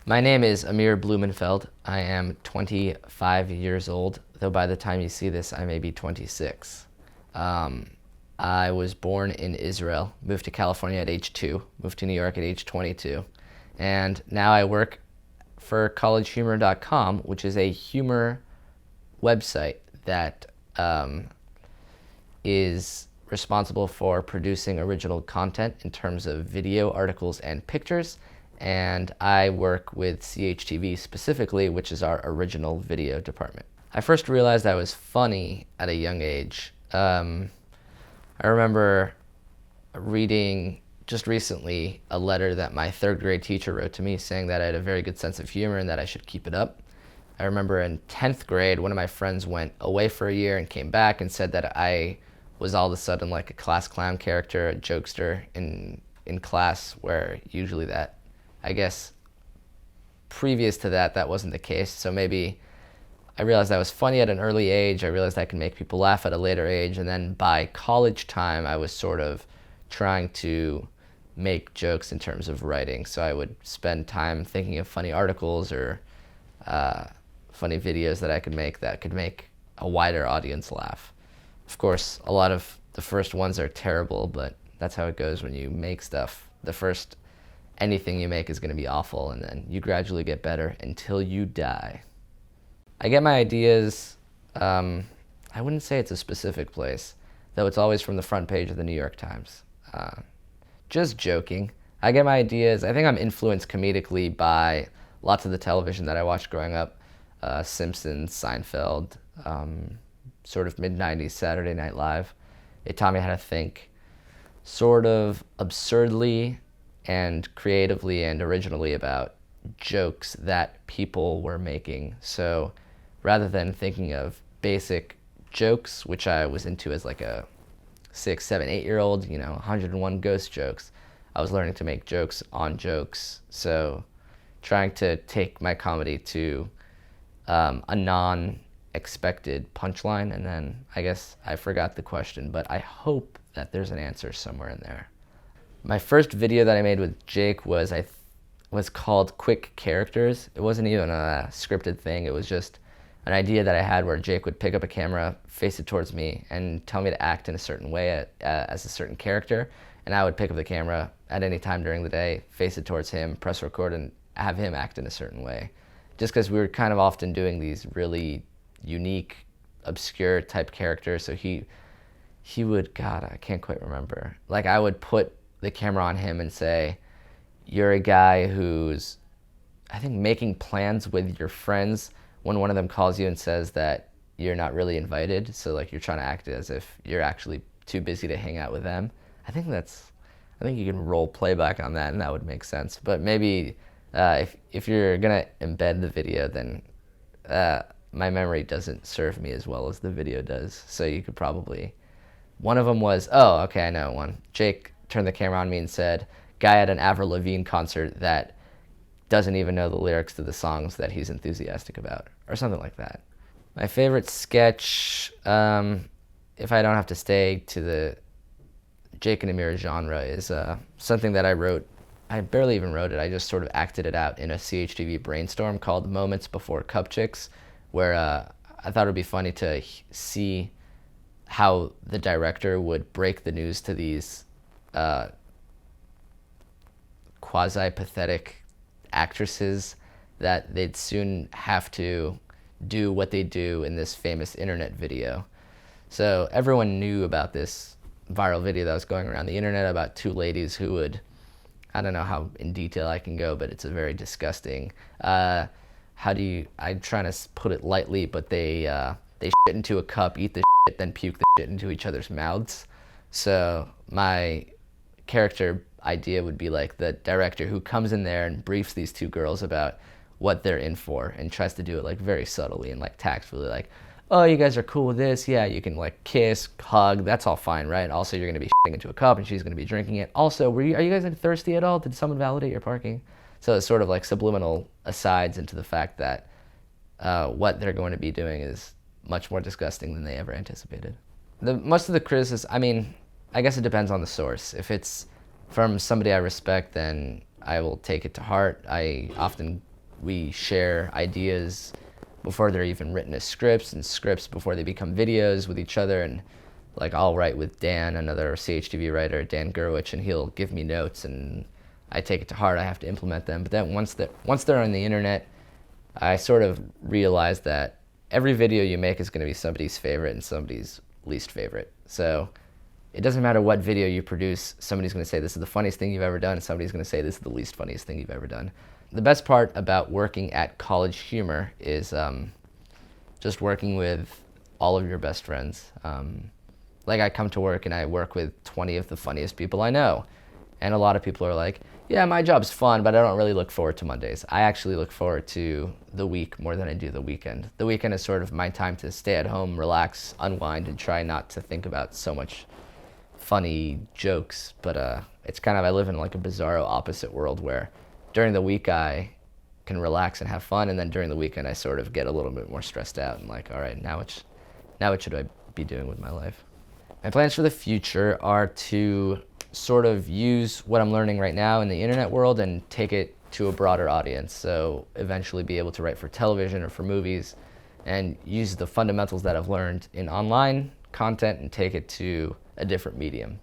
My name is Amir Blumenfeld. I am 25 years old, though by the time you see this, I may be 26. I was born in Israel, moved to California at age 2, moved to New York at age 22, and now I work for CollegeHumor.com, which is a humor website that is responsible for producing original content in terms of video, articles, and pictures. And I work with CHTV specifically, which is our original video department. I first realized I was funny at a young age. I remember reading just recently a letter that my third grade teacher wrote to me saying that I had a very good sense of humor and that I should keep it up. I remember in 10th grade, one of my friends went away for a year and came back and said that I was all of a sudden like a class clown character, a jokester in class, where usually that, I guess, previous to that, that wasn't the case. So maybe I realized I was funny at an early age. I realized I could make people laugh at a later age. And then by college time, I was sort of trying to make jokes in terms of writing. So I would spend time thinking of funny articles or funny videos that could make a wider audience laugh. Of course, a lot of the first ones are terrible, but that's how it goes when you make stuff. The first anything you make is going to be awful, and then you gradually get better until you die. I get my ideas, I wouldn't say it's a specific place, though it's always from the front page of the New York Times. Just joking. I get my ideas, I think I'm influenced comedically by lots of the television that I watched growing up. Simpsons, Seinfeld, sort of mid-90s Saturday Night Live. It taught me how to think sort of absurdly and creatively and originally about jokes that people were making. So rather than thinking of basic jokes, which I was into as like a 6, 7, 8-year-old, 101 ghost jokes, I was learning to make jokes on jokes. So trying to take my comedy to a non-expected punchline, and then I guess I forgot the question, but I hope that there's an answer somewhere in there. My first video that I made with Jake was called Quick Characters. It wasn't even a scripted thing. It was just an idea that I had where Jake would pick up a camera, face it towards me, and tell me to act in a certain way as a certain character. And I would pick up the camera at any time during the day, face it towards him, press record, and have him act in a certain way. Just because we were kind of often doing these really unique, obscure type characters. So he would, God, I can't quite remember. Like I would put the camera on him and say, you're a guy who's, I think, making plans with your friends when one of them calls you and says that you're not really invited. So like you're trying to act as if you're actually too busy to hang out with them. I think you can roll playback on that and that would make sense. But maybe if you're gonna embed the video, then my memory doesn't serve me as well as the video does. So you could probably, one of them was, oh, okay, I know one. Jake turned the camera on me and said, guy at an Avril Lavigne concert that doesn't even know the lyrics to the songs that he's enthusiastic about, or something like that. My favorite sketch, if I don't have to stay to the Jake and Amir genre, is something that I wrote. I barely even wrote it. I just sort of acted it out in a CHTV brainstorm called Moments Before Cup Chicks, where I thought it would be funny to see how the director would break the news to these quasi-pathetic actresses that they'd soon have to do what they do in this famous internet video. So everyone knew about this viral video that was going around the internet about two ladies who would, I don't know how in detail I can go, but it's a very disgusting, I'm trying to put it lightly, but they shit into a cup, eat the shit, then puke the shit into each other's mouths. So my character idea would be like the director who comes in there and briefs these two girls about what they're in for and tries to do it like very subtly and like tactfully, like, oh, you guys are cool with this? Yeah, you can like kiss, hug, that's all fine, right? Also, you're gonna be shitting into a cup and she's gonna be drinking it. Also, are you guys like thirsty at all? Did someone validate your parking? So it's sort of like subliminal asides into the fact that what they're going to be doing is much more disgusting than they ever anticipated. Most of the criticism, I mean, I guess it depends on the source. If it's from somebody I respect, then I will take it to heart. I often We share ideas before they're even written as scripts, and scripts before they become videos with each other. And like I'll write with Dan, another CHTV writer, Dan Gerwich, and he'll give me notes and I take it to heart. I have to implement them. But then once they're on the internet, I sort of realize that every video you make is going to be somebody's favorite and somebody's least favorite. So it doesn't matter what video you produce, somebody's going to say this is the funniest thing you've ever done, and somebody's going to say this is the least funniest thing you've ever done. The best part about working at College Humor is just working with all of your best friends. Like I come to work and I work with 20 of the funniest people I know. And a lot of people are like, yeah, my job's fun, but I don't really look forward to Mondays. I actually look forward to the week more than I do the weekend. The weekend is sort of my time to stay at home, relax, unwind, and try not to think about so much funny jokes. But it's kind of, I live in like a bizarro opposite world where during the week I can relax and have fun, and then during the weekend I sort of get a little bit more stressed out and like, all right, now what should I be doing with my life? My plans for the future are to sort of use what I'm learning right now in the internet world and take it to a broader audience. So eventually be able to write for television or for movies and use the fundamentals that I've learned in online content and take it to a different medium.